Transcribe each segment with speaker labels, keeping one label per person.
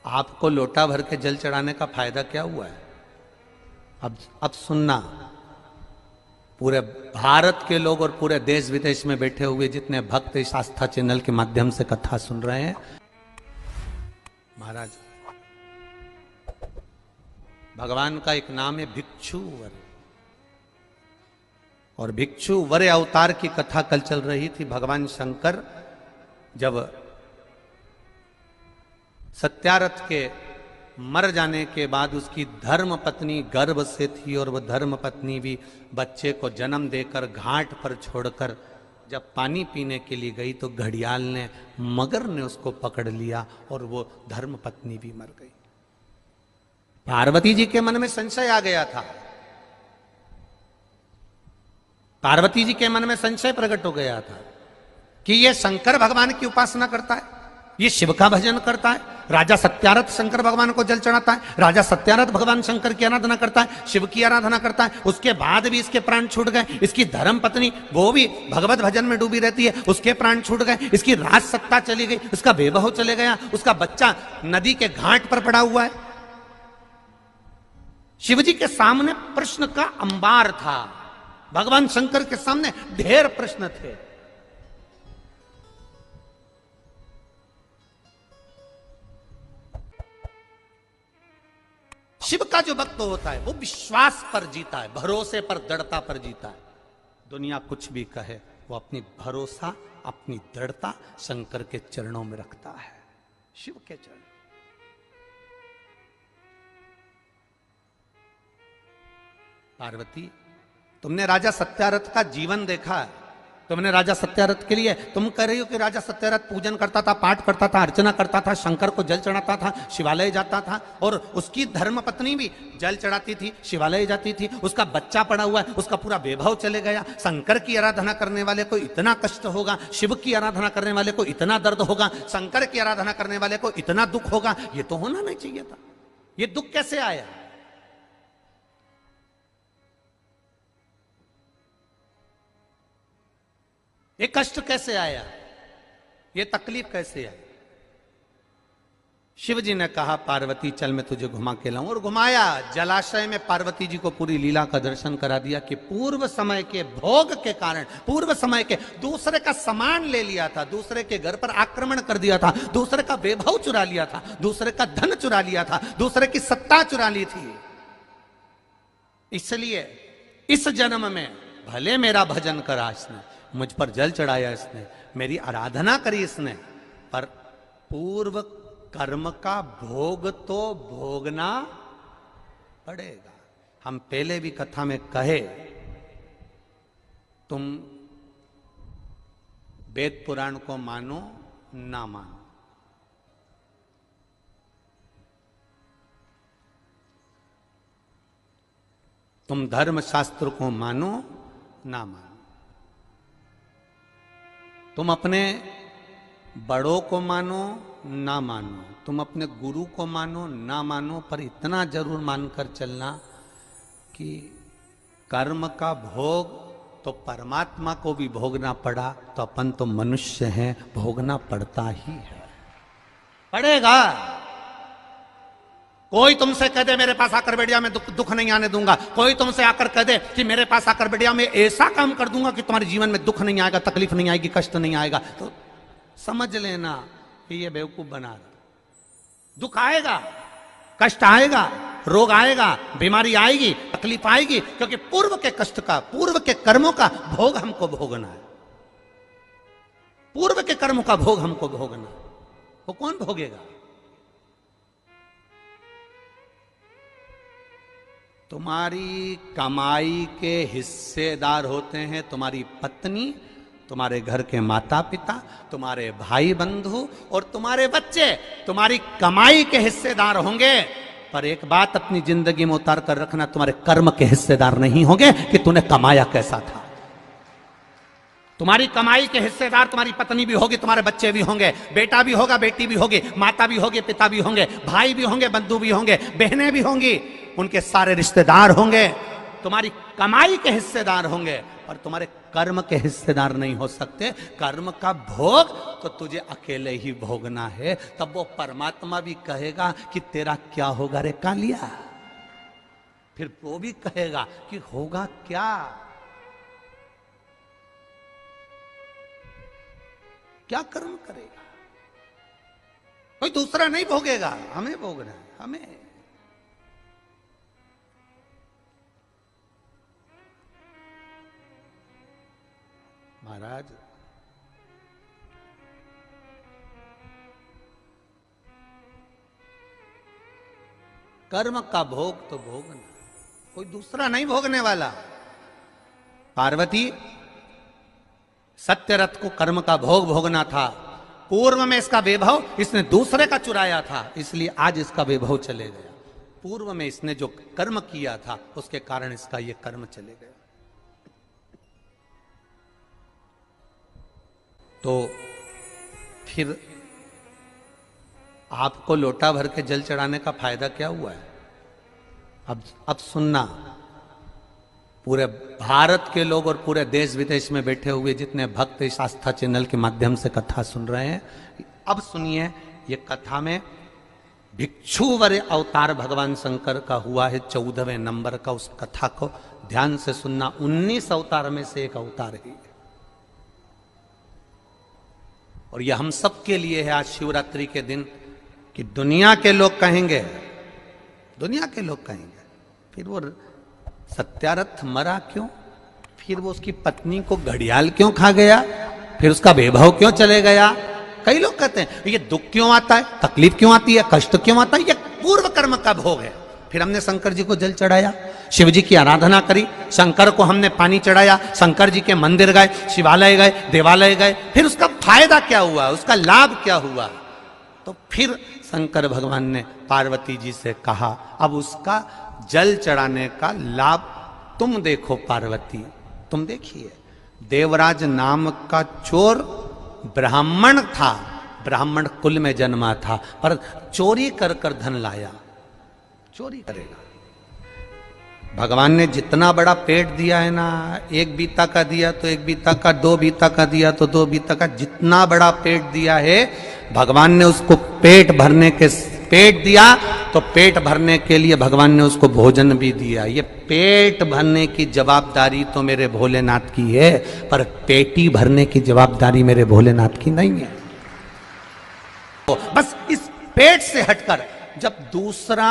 Speaker 1: आपको लोटा भर के जल चढ़ाने का फायदा क्या हुआ है? अब सुनना, पूरे भारत के लोग और पूरे देश विदेश में बैठे हुए जितने भक्त इस आस्था चैनल के माध्यम से कथा सुन रहे हैं, महाराज भगवान का एक नाम है भिक्षुवर, और भिक्षुवर अवतार की कथा कल चल रही थी। भगवान शंकर जब सत्यारथ के मर जाने के बाद उसकी धर्म पत्नी गर्भ से थी, और वह धर्म पत्नी भी बच्चे को जन्म देकर घाट पर छोड़कर जब पानी पीने के लिए गई तो घड़ियाल ने, मगर ने उसको पकड़ लिया और वो धर्म पत्नी भी मर गई। पार्वती जी के मन में संशय आ गया था, पार्वती जी के मन में संशय प्रकट हो गया था कि ये शंकर भगवान की उपासना करता है, ये शिव का भजन करता है। राजा सत्यारथ शंकर भगवान को जल चढ़ाता है, राजा सत्यारथ भगवान शंकर की आराधना करता है, शिव की आराधना करता है। उसके बाद भी इसके प्राण छूट गए। इसकी धर्म पत्नी वो भी भगवत भजन में डूबी रहती है, उसके प्राण छूट गए। इसकी राज सत्ता चली गई, उसका वैभव चले गया, उसका बच्चा नदी के घाट पर पड़ा हुआ है। शिवजी के सामने प्रश्न का अंबार था, भगवान शंकर के सामने ढेर प्रश्न थे। शिव का जो भक्त होता है वो विश्वास पर जीता है, भरोसे पर, दृढ़ता पर जीता है। दुनिया कुछ भी कहे, वो अपनी भरोसा, अपनी दृढ़ता शंकर के चरणों में रखता है, शिव के चरण। पार्वती, तुमने राजा सत्यारथ का जीवन देखा है, तुमने राजा सत्यारथ के लिए, तुम कह रही हो कि राजा सत्यारथ पूजन करता था, पाठ करता था, अर्चना करता था, शंकर को जल चढ़ाता था, शिवालय जाता था, और उसकी धर्म पत्नी भी जल चढ़ाती थी, शिवालय जाती थी। उसका बच्चा पड़ा हुआ है, उसका पूरा वैभव चले गया। शंकर की आराधना करने वाले को इतना कष्ट होगा, शिव की आराधना करने वाले को इतना दर्द होगा, शंकर की आराधना करने वाले को इतना दुख होगा, ये तो होना नहीं चाहिए था। ये दुख कैसे आया? ये कष्ट कैसे आया? ये तकलीफ कैसे आई? शिव जी ने कहा, पार्वती चल मैं तुझे घुमा के लाऊं, और घुमाया। जलाशय में पार्वती जी को पूरी लीला का दर्शन करा दिया कि पूर्व समय के भोग के कारण, पूर्व समय के दूसरे का सामान ले लिया था, दूसरे के घर पर आक्रमण कर दिया था, दूसरे का वैभव चुरा लिया था, दूसरे का धन चुरा लिया था, दूसरे की सत्ता चुरा ली थी। इसलिए इस जन्म में भले मेरा भजन करा इसने, मुझ पर जल चढ़ाया इसने, मेरी आराधना करी इसने, पर पूर्व कर्म का भोग तो भोगना पड़ेगा। हम पहले भी कथा में कहे, तुम वेद पुराण को मानो ना मानो, तुम धर्म शास्त्र को मानो ना मानो, तुम अपने बड़ों को मानो ना मानो, तुम अपने गुरु को मानो ना मानो, पर इतना जरूर मानकर चलना कि कर्म का भोग तो परमात्मा को भी भोगना पड़ा, तो अपन तो मनुष्य हैं, भोगना पड़ता ही है, पड़ेगा। कोई तुमसे कह दे मेरे पास आकर बैठ जा, मैं दुख नहीं आने दूंगा। कोई तुमसे आकर कह दे कि मेरे पास आकर बैठ जा, मैं ऐसा काम कर दूंगा कि तुम्हारे जीवन में दुख नहीं आएगा, तकलीफ नहीं आएगी, कष्ट नहीं आएगा, तो समझ लेना कि ये बेवकूफ बना रहा। दुख आएगा, कष्ट आएगा, रोग आएगा, बीमारी आएगी, तकलीफ आएगी, क्योंकि पूर्व के कष्ट का, पूर्व के कर्मों का भोग हमको भोगना है। पूर्व के कर्मों का भोग हमको भोगना, वो कौन भोगेगा? तुम्हारी कमाई के हिस्सेदार होते हैं तुम्हारी पत्नी, तुम्हारे घर के माता पिता, तुम्हारे भाई बंधु और तुम्हारे बच्चे तुम्हारी कमाई के हिस्सेदार होंगे। पर एक बात अपनी जिंदगी में उतार कर रखना, तुम्हारे कर्म के हिस्सेदार नहीं होंगे कि तूने कमाया कैसा था। तुम्हारी कमाई के हिस्सेदार तुम्हारी पत्नी भी होगी, तुम्हारे बच्चे भी होंगे, बेटा भी होगा, बेटी भी होगी, माता भी होगी, पिता भी होंगे, भाई भी होंगे, बंधु भी होंगे, बहनें भी होंगी, उनके सारे रिश्तेदार होंगे, तुम्हारी कमाई के हिस्सेदार होंगे। और तुम्हारे कर्म के हिस्सेदार नहीं हो सकते। कर्म का भोग तो तुझे अकेले ही भोगना है। तब वो परमात्मा भी कहेगा कि तेरा क्या होगा रे कालिया। फिर वो भी कहेगा कि होगा क्या। क्या कर्म करेगा? कोई दूसरा नहीं भोगेगा, हमें भोगना है, हमें। महाराज कर्म का भोग तो भोगना, कोई दूसरा नहीं भोगने वाला। पार्वती सत्यरथ को कर्म का भोग भोगना था। पूर्व में इसका वैभव इसने दूसरे का चुराया था, इसलिए आज इसका वैभव चले गया। पूर्व में इसने जो कर्म किया था उसके कारण इसका ये कर्म चले गया। तो फिर आपको लोटा भर के जल चढ़ाने का फायदा क्या हुआ है? अब सुनना, पूरे भारत के लोग और पूरे देश विदेश में बैठे हुए जितने भक्त इस आस्था चैनल के माध्यम से कथा सुन रहे हैं, अब सुनिए। ये कथा में भिक्षुवर अवतार भगवान शंकर का हुआ है 14वें नंबर का। उस कथा को ध्यान से सुनना। 19 अवतार में से एक अवतार है और यह हम सब के लिए है आज शिवरात्रि के दिन, कि दुनिया के लोग कहेंगे, दुनिया के लोग कहेंगे फिर वो सत्यारथ मरा क्यों, फिर वो उसकी पत्नी को घड़ियाल क्यों खा गया, फिर उसका वैभव क्यों चले गया। कई लोग कहते हैं ये दुख क्यों आता है, तकलीफ क्यों आती है, कष्ट क्यों आता है, ये पूर्व कर्म का भोग है। फिर हमने शंकर जी को जल चढ़ाया, शिव जी की आराधना करी, शंकर को हमने पानी चढ़ाया, शंकर जी के मंदिर गए, शिवालय गए, देवालय गए, फिर उसका फायदा क्या हुआ, उसका लाभ क्या हुआ। तो फिर शंकर भगवान ने पार्वती जी से कहा अब उसका जल चढ़ाने का लाभ तुम देखो पार्वती, तुम देखिए। देवराज नाम का चोर ब्राह्मण था, ब्राह्मण कुल में जन्मा था, पर चोरी कर कर धन लाया। चोरी करेगा। भगवान ने जितना बड़ा पेट दिया है ना, 1 बीता का दिया तो 1 बीता का, 2 बीता का दिया तो 2 बीता का, जितना बड़ा पेट दिया है भगवान ने उसको पेट भरने के, पेट दिया तो पेट भरने के लिए भगवान ने उसको भोजन भी दिया। ये पेट भरने की जवाबदारी तो मेरे भोलेनाथ की है, पर पेटी भरने की जवाबदारी मेरे भोलेनाथ की नहीं है। तो बस इस पेट से हटकर जब दूसरा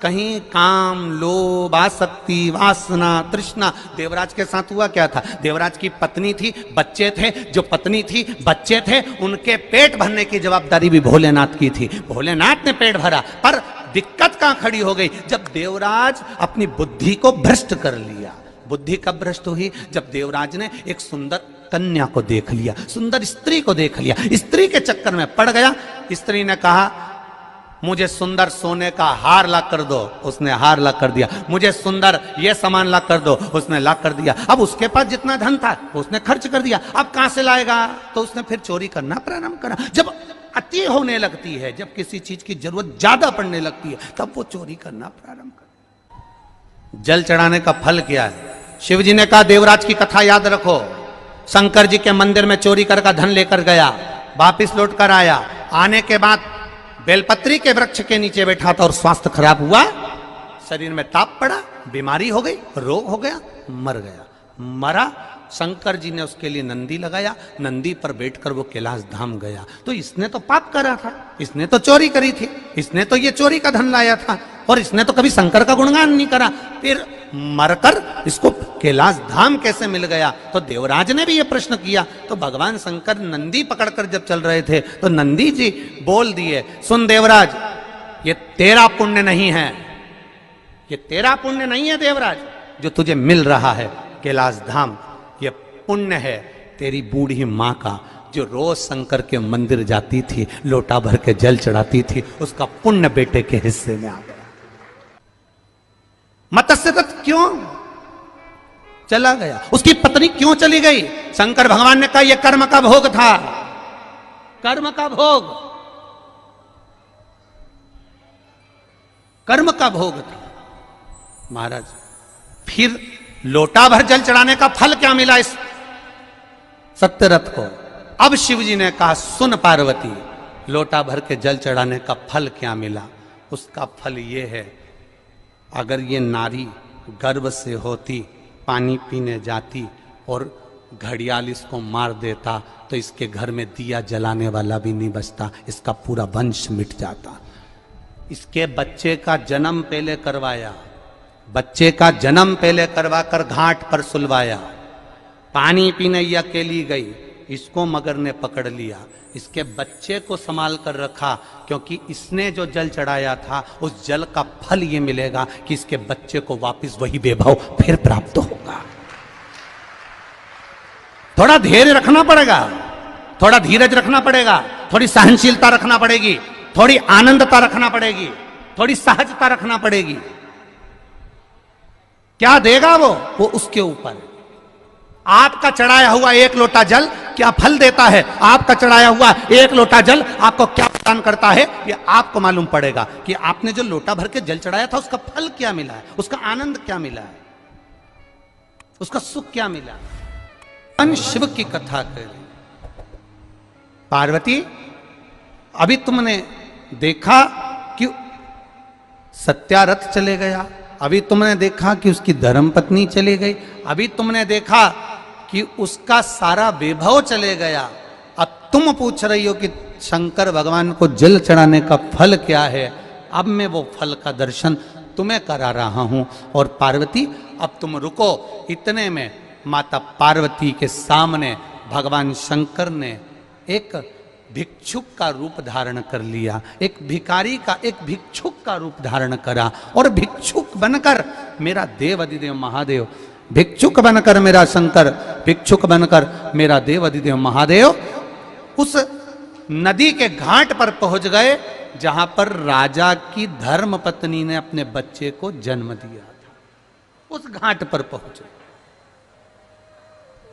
Speaker 1: कहीं काम, लोभ, आसक्ति, वासना, तृष्णा, देवराज के साथ हुआ क्या था? देवराज की पत्नी थी, बच्चे थे, जो पत्नी थी, बच्चे थे, उनके पेट भरने की जवाबदारी भी भोलेनाथ की थी। भोलेनाथ ने पेट भरा, पर दिक्कत कहां खड़ी हो गई? जब देवराज अपनी बुद्धि को भ्रष्ट कर लिया। बुद्धि कब भ्रष्ट हुई? जब देवराज ने एक सुंदर कन्या को देख लिया, सुंदर स्त्री को देख लिया, स्त्री के चक्कर में पड़ गया। स्त्री ने कहा मुझे सुंदर सोने का हार ला कर दो, उसने हार ला कर दिया। मुझे सुंदर ये सामान ला कर दो, उसने ला कर दिया। अब उसके पास जितना धन था उसने खर्च कर दिया, अब कहां से लाएगा? तो उसने फिर चोरी करना प्रारंभ करा। जब अति होने लगती है, जब किसी चीज की जरूरत ज्यादा पड़ने लगती है, तब वो चोरी करना प्रारंभ कर। जल चढ़ाने का फल क्या है? शिव जी ने कहा देवराज की कथा याद रखो, शंकर जी के मंदिर में चोरी कर का धन लेकर गया, वापिस लौट कर आया, आने के बाद बेलपत्री के वृक्ष के नीचे बैठा था और स्वास्थ्य खराब हुआ, शरीर में ताप पड़ा, बीमारी हो गई, रोग हो गया, मर गया। मरा, शंकर जी ने उसके लिए नंदी लगाया, नंदी पर बैठकर वो कैलाश धाम गया। तो इसने तो पाप करा था, इसने तो चोरी करी थी, इसने तो ये चोरी का धन लाया था, और इसने तो कभी शंकर का गुणगान नहीं करा। फिर मरकर इसको कैलाश धाम कैसे मिल गया? तो देवराज ने भी ये प्रश्न किया। तो भगवान शंकर नंदी पकड़कर जब चल रहे थे तो नंदी जी बोल दिए, सुन देवराज, ये तेरा पुण्य नहीं है, ये तेरा पुण्य नहीं है देवराज, जो तुझे मिल रहा है कैलाश धाम, ये पुण्य है तेरी बूढ़ी माँ का, जो रोज शंकर के मंदिर जाती थी, लोटा भर के जल चढ़ाती थी, उसका पुण्य बेटे के हिस्से में आ गया। मत्स्यरथ क्यों चला गया? उसकी पत्नी क्यों चली गई? शंकर भगवान ने कहा यह कर्म का भोग था, कर्म का भोग, कर्म का भोग था। महाराज फिर लोटा भर जल चढ़ाने का फल क्या मिला इस सत्यरथ को। अब शिव जी ने कहा, सुन पार्वती, लोटा भर के जल चढ़ाने का फल क्या मिला? उसका फल ये है, अगर ये नारी गर्भ से होती, पानी पीने जाती और घड़ियाल इसको मार देता तो इसके घर में दिया जलाने वाला भी नहीं बचता, इसका पूरा वंश मिट जाता। इसके बच्चे का जन्म पहले करवाया, बच्चे का जन्म पहले करवाकर घाट पर सुलवाया। पानी पीने ये अकेली गई, इसको मगर ने पकड़ लिया, इसके बच्चे को संभाल कर रखा, क्योंकि इसने जो जल चढ़ाया था उस जल का फल ये मिलेगा कि इसके बच्चे को वापस वही वैभव फिर प्राप्त होगा। थोड़ा धैर्य रखना पड़ेगा, थोड़ा धीरज रखना पड़ेगा, थोड़ी सहनशीलता रखना पड़ेगी, थोड़ी आनंदता रखना पड़ेगी, थोड़ी सहजता रखना पड़ेगी। क्या देगा वो उसके ऊपर। आपका चढ़ाया हुआ एक लोटा जल क्या फल देता है, आपका चढ़ाया हुआ एक लोटा जल आपको क्या प्रदान करता है, ये आपको मालूम पड़ेगा कि आपने जो लोटा भर के जल चढ़ाया था उसका फल क्या मिला है, उसका आनंद क्या मिला है, उसका सुख क्या मिला। शिव की कथा कर पार्वती, अभी तुमने देखा कि सत्यारथ चले गया, अभी तुमने देखा कि उसकी धर्मपत्नी चली गई, अभी तुमने देखा कि उसका सारा वैभव चले गया। अब तुम पूछ रही हो कि शंकर भगवान को जल चढ़ाने का फल क्या है। अब मैं वो फल का दर्शन तुम्हें करा रहा हूं। और पार्वती अब तुम रुको। इतने में माता पार्वती के सामने भगवान शंकर ने एक भिक्षुक का रूप धारण कर लिया, एक भिखारी का, एक भिक्षुक का रूप धारण करा। और भिक्षुक बनकर मेरा देव अधिदेव महादेव, भिक्षुक बनकर मेरा शंकर, भिक्षुक बनकर मेरा देव अधिदेव महादेव उस नदी के घाट पर पहुंच गए जहां पर राजा की धर्म पत्नी ने अपने बच्चे को जन्म दिया था। उस घाट पर पहुंचे।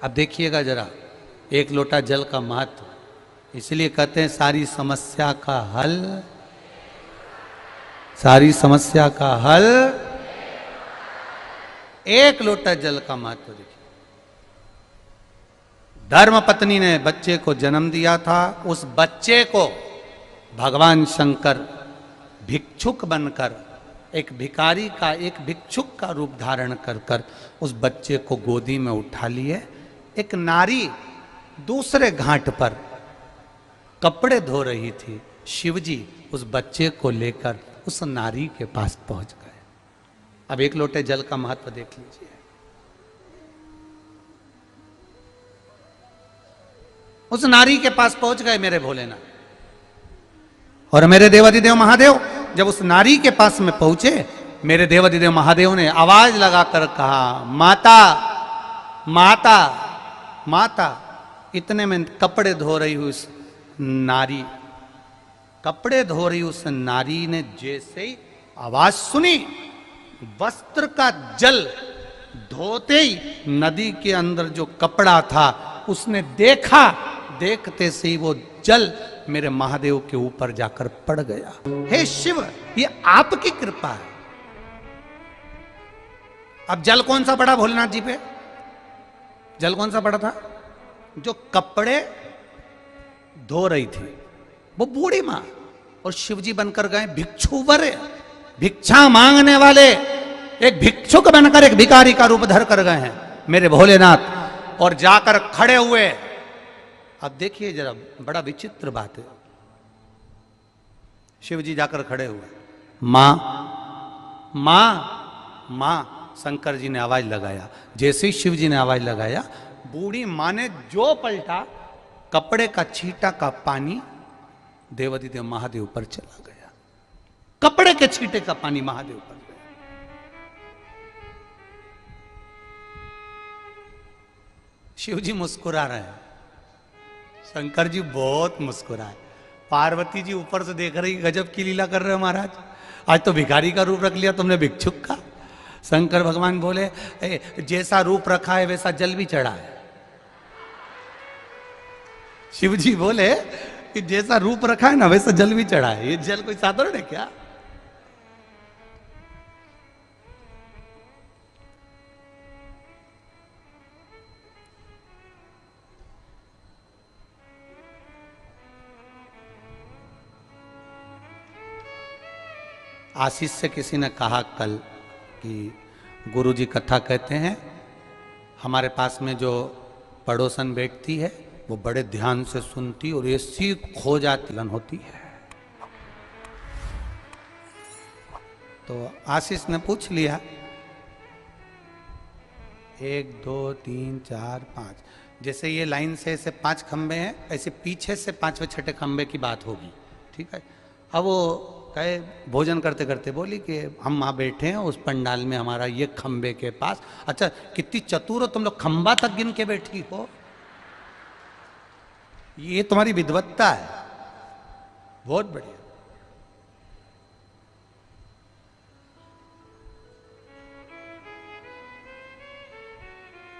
Speaker 1: अब देखिएगा जरा एक लोटा जल का महत्व, इसलिए कहते हैं सारी समस्या का हल, सारी समस्या का हल एक लोटा जल का महत्व। देखिए धर्म पत्नी ने बच्चे को जन्म दिया था, उस बच्चे को भगवान शंकर भिक्षुक बनकर, एक भिखारी का, एक भिक्षुक का रूप धारण कर कर उस बच्चे को गोदी में उठा लिए। एक नारी दूसरे घाट पर कपड़े धो रही थी, शिवजी उस बच्चे को लेकर उस नारी के पास पहुंच गए। अब एक लोटे जल का महत्व देख लीजिए। उस नारी के पास पहुंच गए मेरे भोलेनाथ और मेरे देवाधिदेव महादेव। जब उस नारी के पास में पहुंचे, मेरे देवाधिदेव महादेव ने आवाज लगाकर कहा, माता माता माता। इतने में कपड़े धो रही हुई उस नारी, कपड़े धो रही उस नारी ने जैसे ही आवाज सुनी, वस्त्र का जल धोते ही नदी के अंदर जो कपड़ा था उसने देखा, देखते से ही वो जल मेरे महादेव के ऊपर जाकर पड़ गया। हे शिव, ये आपकी कृपा है। अब जल कौन सा पड़ा भोलेनाथ जी पे? जल कौन सा पड़ा था? जो कपड़े धो रही थी वो बूढ़ी मां, और शिवजी बनकर गए भिक्षुवर, भिक्षा मांगने वाले, एक भिक्षुक बनकर एक भिखारी का रूप धर कर गए हैं मेरे भोलेनाथ, और जाकर खड़े हुए। अब देखिए जरा, बड़ा विचित्र बात है। शिवजी जाकर खड़े हुए, मां मां मां। शंकर जी ने आवाज लगाया। जैसे ही शिव जी ने आवाज लगाया, बूढ़ी मां ने जो पलटा, कपड़े का छींटा का पानी देवाधिदेव महादेव पर चला गया। कपड़े के छींटे का पानी महादेव पर गया। शिव जी मुस्कुरा रहे हैं, शंकर जी बहुत मुस्कुराए। पार्वती जी ऊपर से देख रही, गजब की लीला कर रहे हो महाराज, आज तो भिखारी का रूप रख लिया तुमने, भिक्षुक का। शंकर भगवान बोले, जैसा रूप रखा है वैसा जल भी चढ़ा है। शिव जी बोले कि जैसा रूप रखा है ना वैसा जल भी चढ़ा है। ये जल कोई साधारण है क्या? आशीष से किसी ने कहा कल कि गुरुजी कथा कहते हैं, हमारे पास में जो पड़ोसन बैठती है वो बड़े ध्यान से सुनती और ऐसी खो जाती होती है। तो आशीष ने पूछ लिया, 1 2 3 4 5, जैसे ये लाइन से ऐसे 5 खंबे हैं, ऐसे पीछे से 5वें छठे खंबे की बात होगी, ठीक है। अब वो कहे भोजन करते करते बोली कि हम वहाँ बैठे हैं उस पंडाल में, हमारा ये खंबे के पास। अच्छा कितनी चतुर हो तुम लोग, खंबा तक गिन के बैठी हो, ये तुम्हारी विद्वत्ता है, बहुत बढ़िया।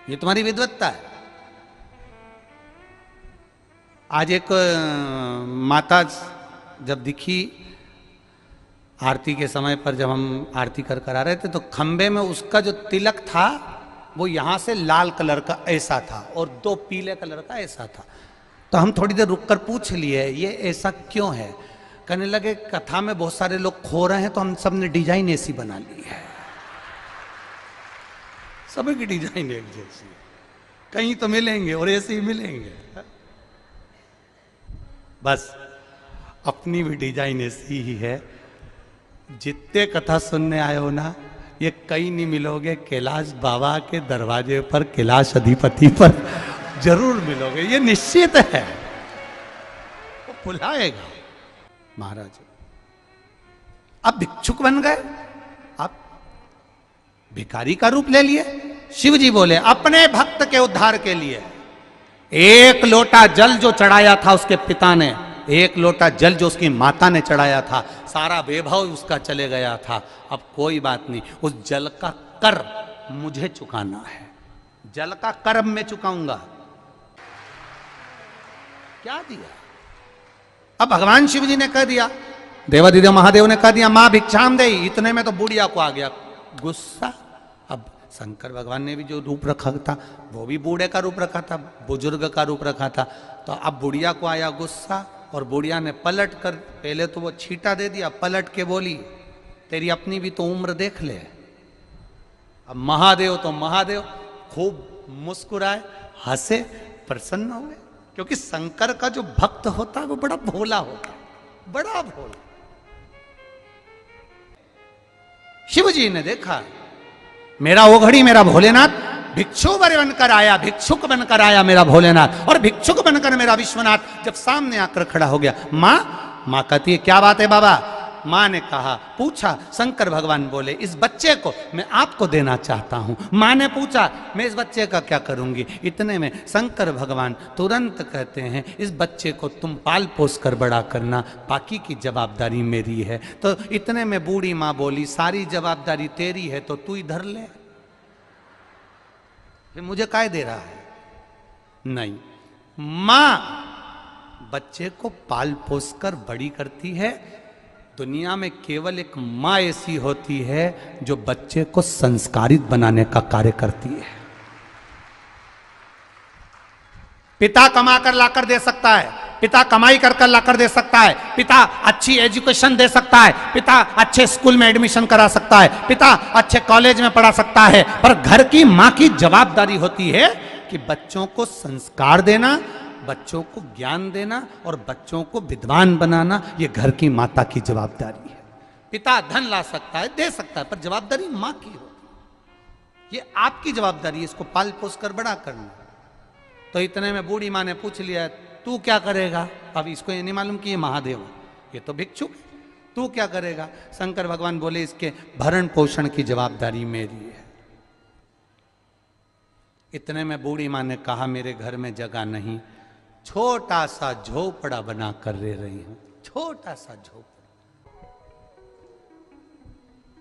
Speaker 1: ये तुम्हारी विद्वत्ता है। आज एक माता जब दिखी आरती के समय पर, जब हम आरती कर आ रहे थे, तो खंबे में उसका जो तिलक था वो यहां से लाल कलर का ऐसा था और 2 पीले कलर का ऐसा था। तो हम थोड़ी देर रुककर पूछ लिए ये ऐसा क्यों है। कहने लगे कथा में बहुत सारे लोग खो रहे हैं तो हम सब ने डिजाइन ऐसी बना ली है, सभी की डिजाइन एक जैसी, कहीं तो मिलेंगे और ऐसे ही मिलेंगे। बस अपनी भी डिजाइन ऐसी ही है। जितने कथा सुनने आए हो ना, ये कहीं नहीं मिलोगे, कैलाश बाबा के दरवाजे पर, कैलाश अधिपति पर जरूर मिलोगे, ये निश्चित है। वो बुलाएगा महाराज। अब भिक्षुक बन गए, आप भिखारी का रूप ले लिए। शिव जी बोले अपने भक्त के उद्धार के लिए 1 लोटा जल जो चढ़ाया था उसके पिता ने, 1 लोटा जल जो उसकी माता ने चढ़ाया था, सारा वैभव उसका चले गया था। अब कोई बात नहीं, उस जल का कर मुझे चुकाना है, जल का कर मैं चुकाऊंगा। क्या दिया? अब भगवान शिव जी ने कह दिया, देवादिदेव महादेव ने कह दिया मां भिक्षाम दे। इतने में तो बुढ़िया को आ गया गुस्सा। अब शंकर भगवान ने भी जो रूप रखा था वो भी बूढ़े का रूप रखा था, बुजुर्ग का रूप रखा था। तो अब बुढ़िया को आया गुस्सा और बुढ़िया ने पलट कर, पहले तो वो छींटा दे दिया, पलट के बोली तेरी अपनी भी तो उम्र देख ले। अब महादेव तो महादेव खूब मुस्कुराए, हंसे, प्रसन्न हुए, क्योंकि शंकर का जो भक्त होता है वो बड़ा भोला होता है, बड़ा भोला। शिव जी ने देखा मेरा ओघड़ी, मेरा भोलेनाथ भिक्षु बनकर आया, भिक्षुक बनकर आया मेरा भोलेनाथ, और भिक्षुक बनकर मेरा विश्वनाथ जब सामने आकर खड़ा हो गया। मां कहती है क्या बात है बाबा? मां ने कहा, पूछा, शंकर भगवान बोले इस बच्चे को मैं आपको देना चाहता हूं। मां ने पूछा मैं इस बच्चे का क्या करूंगी? इतने में शंकर भगवान तुरंत कहते हैं इस बच्चे को तुम पाल पोस कर बड़ा करना, बाकी की जवाबदारी मेरी है। तो इतने में बूढ़ी मां बोली सारी जवाबदारी तेरी है तो तू इधर ले, मुझे काय दे रहा है? नहीं, मां बच्चे को पाल पोस कर बड़ी करती है। दुनिया में केवल एक मां ऐसी होती है जो बच्चे को संस्कारित बनाने का कार्य करती है। पिता कमा कर लाकर दे सकता है, पिता कमाई कर लाकर दे सकता है, पिता अच्छी एजुकेशन दे सकता है, पिता अच्छे स्कूल में एडमिशन करा सकता है, पिता अच्छे कॉलेज में पढ़ा सकता है, पर घर की मां की जवाबदारी होती है कि बच्चों को संस्कार देना, बच्चों को ज्ञान देना और बच्चों को विद्वान बनाना। ये घर की माता की जवाबदारी है। पिता धन ला सकता है, दे सकता है, पर जवाबदारी मां की होती है। ये आपकी जवाबदारी है इसको पाल पोस कर बड़ा करना। तो इतने में बूढ़ी मां ने पूछ लिया तू क्या करेगा? अब इसको ये नहीं मालूम कि ये महादेव है, ये तो भिक्षुक है, तू क्या करेगा? शंकर भगवान बोले इसके भरण पोषण की जवाबदारी मेरी है। इतने में बूढ़ी मां ने कहा मेरे घर में जगह नहीं, छोटा सा झोपड़ा बना कर रह रही हूं, छोटा सा झोपड़ा।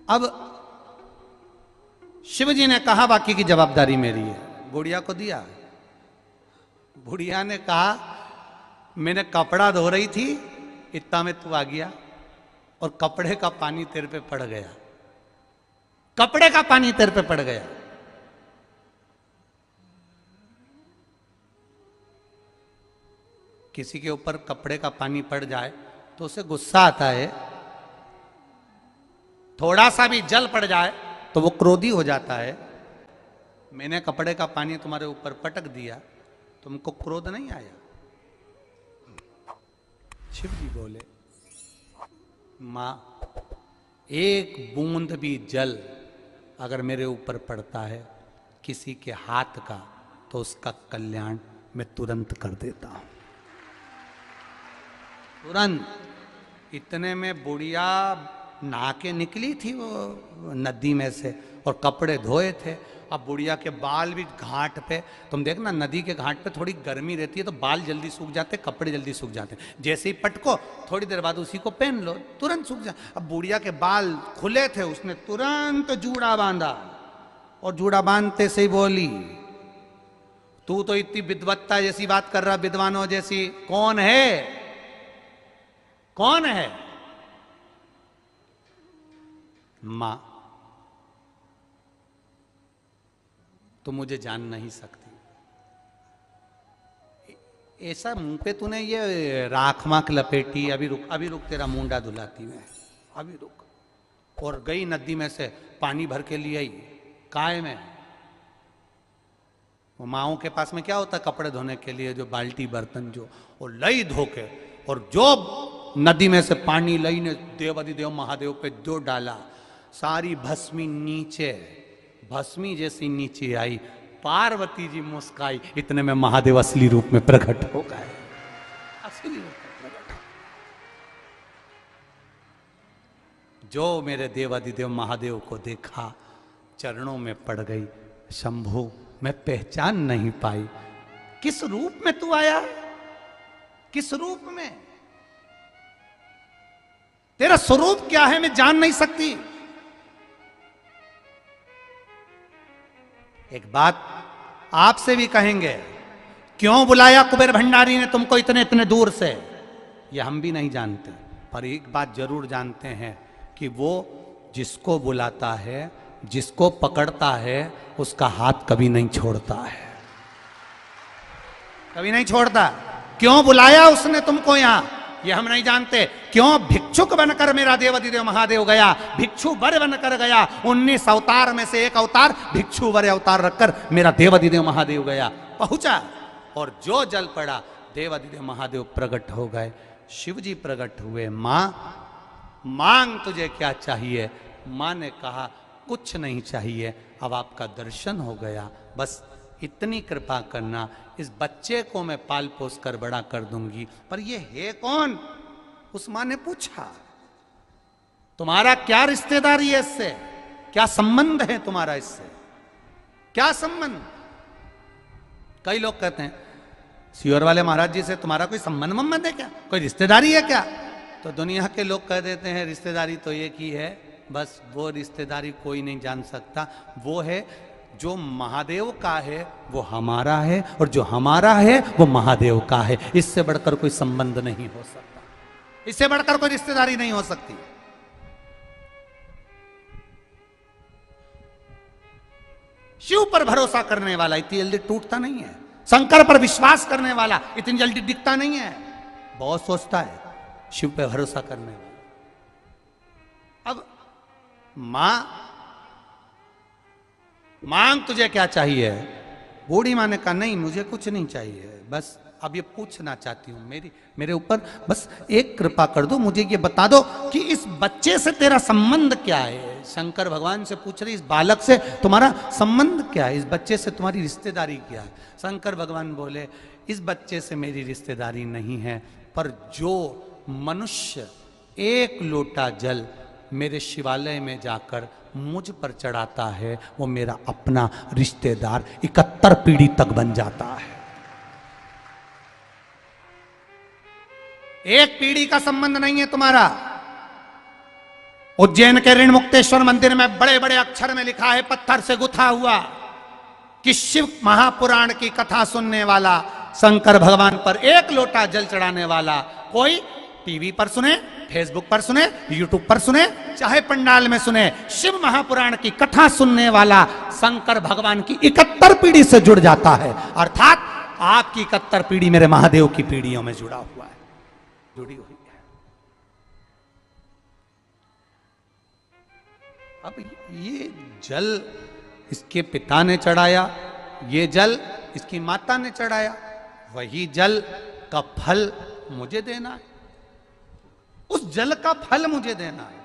Speaker 1: अब शिव जी ने कहा बाकी की जवाबदारी मेरी है, बुढ़िया को दिया। बुढ़िया ने कहा मैंने कपड़ा धो रही थी, इतना में तू आ गया और कपड़े का पानी तेरे पे पड़ गया, कपड़े का पानी तेरे पे पड़ गया। किसी के ऊपर कपड़े का पानी पड़ जाए तो उसे गुस्सा आता है, थोड़ा सा भी जल पड़ जाए तो वो क्रोधी हो जाता है। मैंने कपड़े का पानी तुम्हारे ऊपर पटक दिया, तुमको क्रोध नहीं आया? शिव जी बोले, मां, एक बूंद भी जल अगर मेरे ऊपर पड़ता है किसी के हाथ का, तो उसका कल्याण मैं तुरंत कर देता हूं, तुरंत। इतने में बुढ़िया नहा के निकली थी वो नदी में से, और कपड़े धोए थे। अब बुढ़िया के बाल भी घाट पे, तुम देखना नदी के घाट पे थोड़ी गर्मी रहती है तो बाल जल्दी सूख जाते, कपड़े जल्दी सूख जाते। जैसे ही पटको थोड़ी देर बाद उसी को पहन लो, तुरंत सूख जा। अब बुढ़िया के बाल खुले थे, उसने तुरंत जूड़ा बांधा, और जूड़ा बांधते से ही बोली, तू तो इतनी विद्वत्ता जैसी बात कर रहा, विद्वानों जैसी, कौन है? कौन है? मां, तो मुझे जान नहीं सकती। ऐसा मुंह पे तूने ये राख माख लपेटी, अभी रुक, अभी रुक, तेरा मुंडा धुलाती मैं, अभी रुक। और गई नदी में से पानी भर के लिए आई, काय में। वो माओं के पास में क्या होता है कपड़े धोने के लिए, जो बाल्टी बर्तन जो, वो लई धो के, और जो नदी में से पानी लई ने देवाधिदेव महादेव पे जो डाला, सारी भस्मी नीचे, भस्मी जैसी नीचे आई। पार्वती जी मुस्काई, इतने में महादेव असली रूप में प्रकट हो गए, असली रूप में प्रकट। जो मेरे देवाधिदेव महादेव को देखा, चरणों में पड़ गई, शंभु मैं पहचान नहीं पाई, किस रूप में तू आया, किस रूप में, तेरा स्वरूप क्या है मैं जान नहीं सकती। एक बात आपसे भी कहेंगे, क्यों बुलाया कुबेर भंडारी ने तुमको इतने इतने दूर से, ये हम भी नहीं जानते। पर एक बात जरूर जानते हैं कि वो जिसको बुलाता है, जिसको पकड़ता है, उसका हाथ कभी नहीं छोड़ता है, कभी नहीं छोड़ता। क्यों बुलाया उसने तुमको यहां, ये हम नहीं जानते। क्यों भिक्षुक बनकर मेरा देवाधिदेव महादेव गया, भिक्षु वर बनकर गया, 19 अवतार में से एक अवतार भिक्षु वर अवतार रखकर मेरा देवाधिदेव महादेव गया, पहुंचा, और जो जल पड़ा देवाधिदेव महादेव प्रकट हो गए, शिव जी प्रकट हुए। मां, मांग तुझे क्या चाहिए? मां ने कहा कुछ नहीं चाहिए, अब आपका दर्शन हो गया, बस इतनी कृपा करना, इस बच्चे को मैं पाल पोस कर बड़ा कर दूंगी। पर ये है कौन? उस मां ने पूछा, तुम्हारा क्या रिश्तेदारी है इससे, क्या संबंध है तुम्हारा इससे, क्या संबंध? कई लोग कहते हैं सियोर वाले महाराज जी से तुम्हारा कोई संबंध मंबंध है क्या, कोई रिश्तेदारी है क्या? तो दुनिया के लोग कह देते हैं रिश्तेदारी तो एक ही है, बस वो रिश्तेदारी कोई नहीं जान सकता। वो है जो महादेव का है वो हमारा है, और जो हमारा है वो महादेव का है। इससे बढ़कर कोई संबंध नहीं हो सकता, इससे बढ़कर कोई रिश्तेदारी नहीं हो सकती। शिव पर भरोसा करने वाला इतनी जल्दी टूटता नहीं है, शंकर पर विश्वास करने वाला इतनी जल्दी दिखता नहीं है, बहुत सोचता है शिव पे भरोसा करने वाला। अब मां, मांग तुझे क्या चाहिए? बूढ़ी मां ने कहा नहीं मुझे कुछ नहीं चाहिए, बस अब ये पूछना चाहती हूं, मेरे ऊपर बस एक कृपा कर दो, मुझे ये बता दो कि इस बच्चे से तेरा संबंध क्या है। शंकर भगवान से पूछ रही, इस बालक से तुम्हारा संबंध क्या है, इस बच्चे से तुम्हारी रिश्तेदारी क्या है? शंकर भगवान बोले, इस बच्चे से मेरी रिश्तेदारी नहीं है, पर जो मनुष्य एक लोटा जल मेरे शिवालय में जाकर मुझ पर चढ़ाता है वो मेरा अपना रिश्तेदार 71 पीढ़ी तक बन जाता है। एक पीढ़ी का संबंध नहीं है तुम्हारा। उज्जैन के ऋण मुक्तेश्वर मंदिर में बड़े बड़े अक्षर में लिखा है, पत्थर से गुथा हुआ, कि शिव महापुराण की कथा सुनने वाला, शंकर भगवान पर एक लोटा जल चढ़ाने वाला, कोई टीवी पर सुने, फेसबुक पर सुने, यूट्यूब पर सुने, चाहे पंडाल में सुने, शिव महापुराण की कथा सुनने वाला शंकर भगवान की 71 पीढ़ी से जुड़ जाता है। अर्थात आपकी 71 पीढ़ी मेरे महादेव की पीढ़ियों में जुड़ा हुआ है, जुड़ी हुई है। अब ये जल इसके पिता ने चढ़ाया, ये जल इसकी माता ने चढ़ाया, वही जल का फल मुझे देना है, उस जल का फल मुझे देना है।